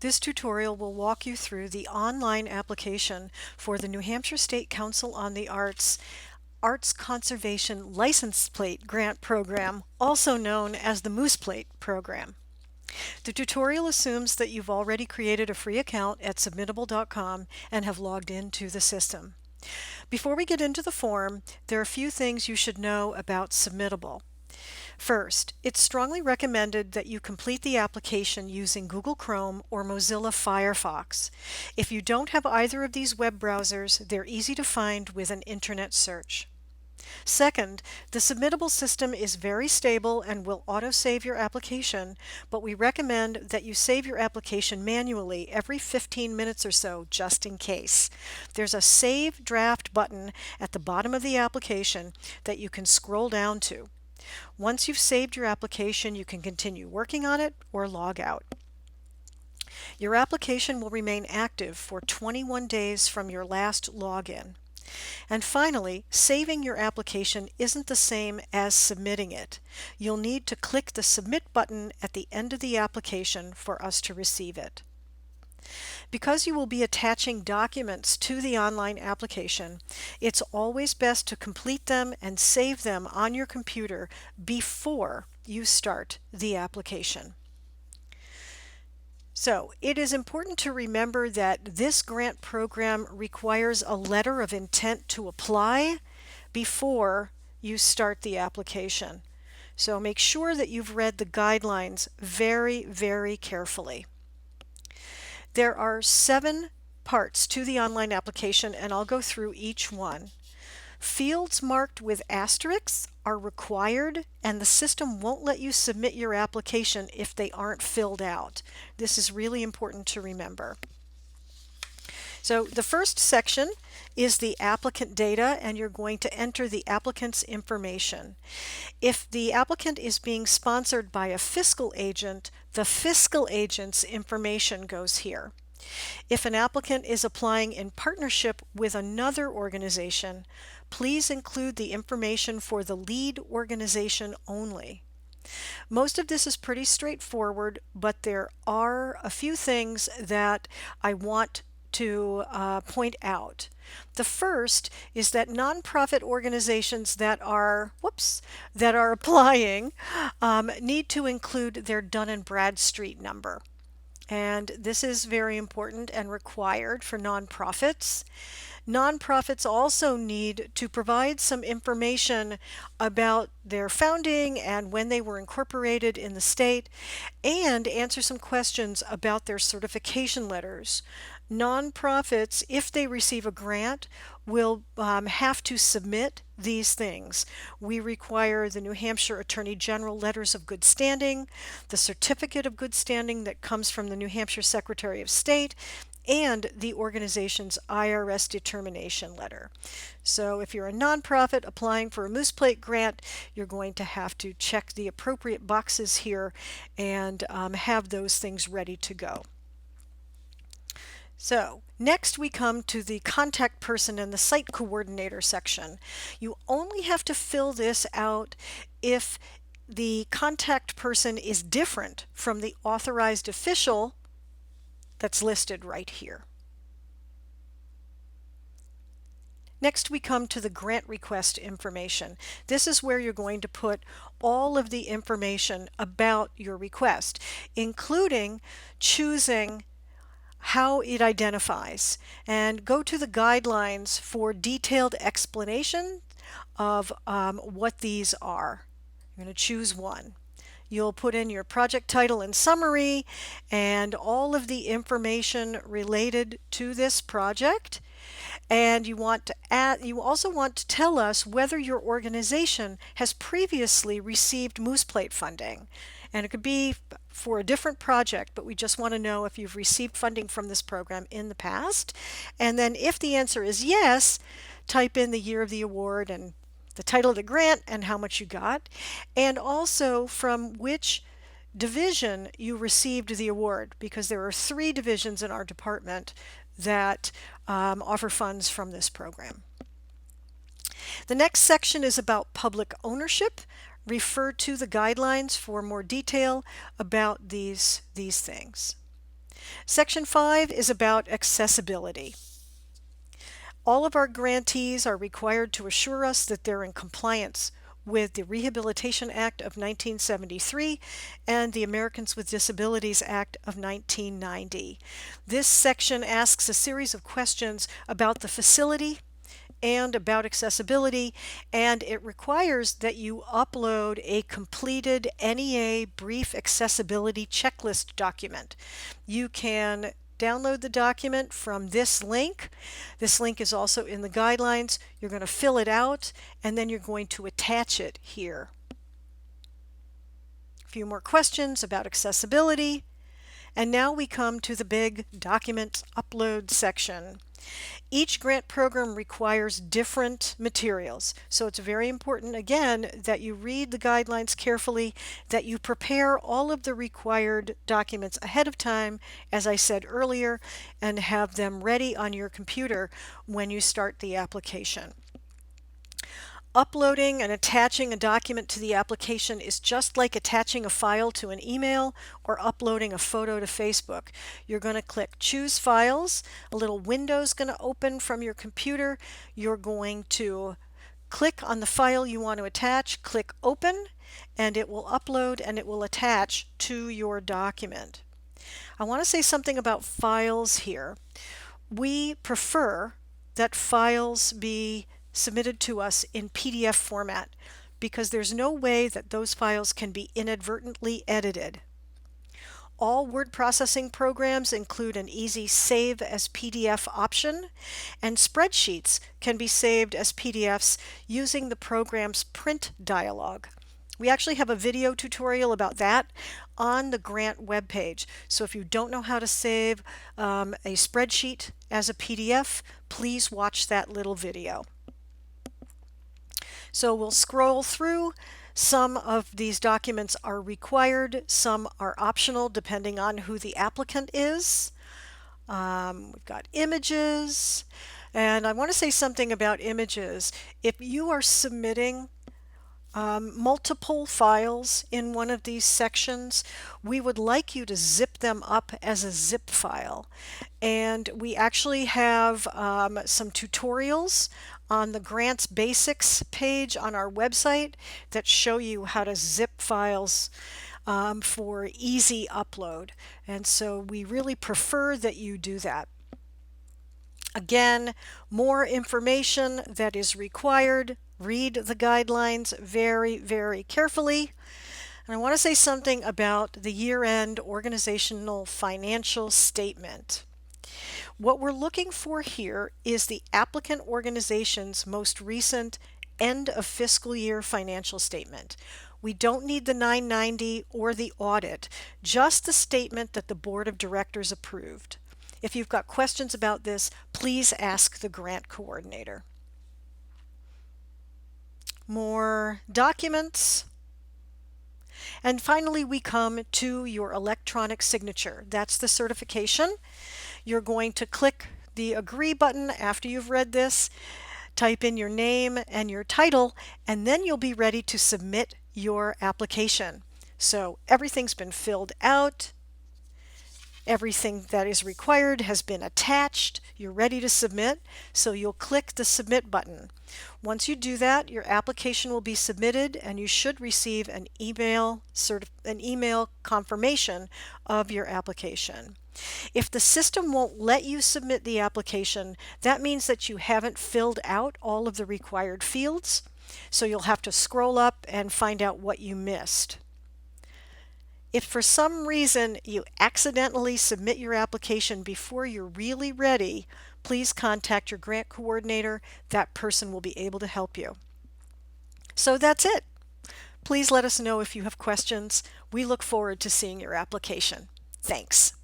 This tutorial will walk you through the online application for the New Hampshire State Council on the Arts Arts Conservation License Plate Grant Program, also known as the Moose Plate Program. The tutorial assumes that you've already created a free account at submittable.com and have logged into the system. Before we get into the form, there are a few things you should know about Submittable. First, it's strongly recommended that you complete the application using Google Chrome or Mozilla Firefox. If you don't have either of these web browsers, they're easy to find with an internet search. Second, the Submittable system is very stable and will auto-save your application, but we recommend that you save your application manually every 15 minutes or so, just in case. There's a Save Draft button at the bottom of the application that you can scroll down to. Once you've saved your application, you can continue working on it or log out. Your application will remain active for 21 days from your last login. And finally, saving your application isn't the same as submitting it. You'll need to click the Submit button at the end of the application for us to receive it. Because you will be attaching documents to the online application, it's always best to complete them and save them on your computer before you start the application. So it is important to remember that this grant program requires a letter of intent to apply before you start the application. So make sure that you've read the guidelines very, very carefully. There are 7 parts to the online application, and I'll go through each one. Fields marked with asterisks are required, and the system won't let you submit your application if they aren't filled out. This is really important to remember. So the first section is the applicant data, and you're going to enter the applicant's information. If the applicant is being sponsored by a fiscal agent, the fiscal agent's information goes here. If an applicant is applying in partnership with another organization, please include the information for the lead organization only. Most of this is pretty straightforward, but there are a few things that I want to point out. The first is that nonprofit organizations that are applying need to include their Dun& Bradstreet number. And this is very important and required for nonprofits. Nonprofits also need to provide some information about their founding and when they were incorporated in the state, and answer some questions about their certification letters. Nonprofits, if they receive a grant, will have to submit these things. We require the New Hampshire Attorney General letters of good standing, the certificate of good standing that comes from the New Hampshire Secretary of State, and the organization's IRS determination letter. So if you're a nonprofit applying for a Moose Plate grant, you're going to have to check the appropriate boxes here and have those things ready to go. So next we come to the contact person and the site coordinator section. You only have to fill this out if the contact person is different from the authorized official that's listed right here. Next we come to the grant request information. This is where you're going to put all of the information about your request, including choosing how it identifies, and go to the guidelines for detailed explanation of what these are. You're going to choose one. You'll put in your project title and summary and all of the information related to this project. And you also want to tell us whether your organization has previously received Moose Plate funding. And it could be for a different project, but we just want to know if you've received funding from this program in the past. And then if the answer is yes, type in the year of the award and the title of the grant and how much you got, and also from which division you received the award, because there are 3 divisions in our department that offer funds from this program. The next section is about public ownership. Refer to the guidelines for more detail about these things. Section 5 is about accessibility. All of our grantees are required to assure us that they're in compliance with the Rehabilitation Act of 1973 and the Americans with Disabilities Act of 1990. This section asks a series of questions about the facility and about accessibility, and it requires that you upload a completed NEA brief accessibility checklist document. You can download the document from this link. This link is also in the guidelines. You're going to fill it out and then you're going to attach it here. A few more questions about accessibility. And now we come to the big document upload section. Each grant program requires different materials, so it's very important, again, that you read the guidelines carefully, that you prepare all of the required documents ahead of time, as I said earlier, and have them ready on your computer when you start the application. Uploading and attaching a document to the application is just like attaching a file to an email or uploading a photo to Facebook. You're going to click Choose Files. A little window is going to open from your computer. You're going to click on the file you want to attach, click Open, and it will upload and it will attach to your document. I want to say something about files here. We prefer that files be submitted to us in PDF format because there's no way that those files can be inadvertently edited. All word processing programs include an easy Save as PDF option, and spreadsheets can be saved as PDFs using the program's print dialog. We actually have a video tutorial about that on the grant webpage. So if you don't know how to save a spreadsheet as a PDF, please watch that little video. So we'll scroll through. Some of these documents are required, some are optional depending on who the applicant is. We've got images, and I want to say something about images. If you are submitting multiple files in one of these sections, we would like you to zip them up as a zip file. And we actually have some tutorials on the Grants Basics page on our website that show you how to zip files for easy upload. And so we really prefer that you do that. Again, more information that is required. Read the guidelines very, very carefully. And I want to say something about the year-end organizational financial statement. What we're looking for here is the applicant organization's most recent end of fiscal year financial statement. We don't need the 990 or the audit, just the statement that the board of directors approved. If you've got questions about this, please ask the grant coordinator. More documents. And finally, we come to your electronic signature. That's the certification. You're going to click the Agree button after you've read this, type in your name and your title, and then you'll be ready to submit your application. So everything's been filled out. Everything that is required has been attached. You're ready to submit, so you'll click the Submit button. Once you do that, your application will be submitted and you should receive an email confirmation of your application. If the system won't let you submit the application, that means that you haven't filled out all of the required fields, so you'll have to scroll up and find out what you missed. If for some reason you accidentally submit your application before you're really ready, please contact your grant coordinator. That person will be able to help you. So that's it. Please let us know if you have questions. We look forward to seeing your application. Thanks.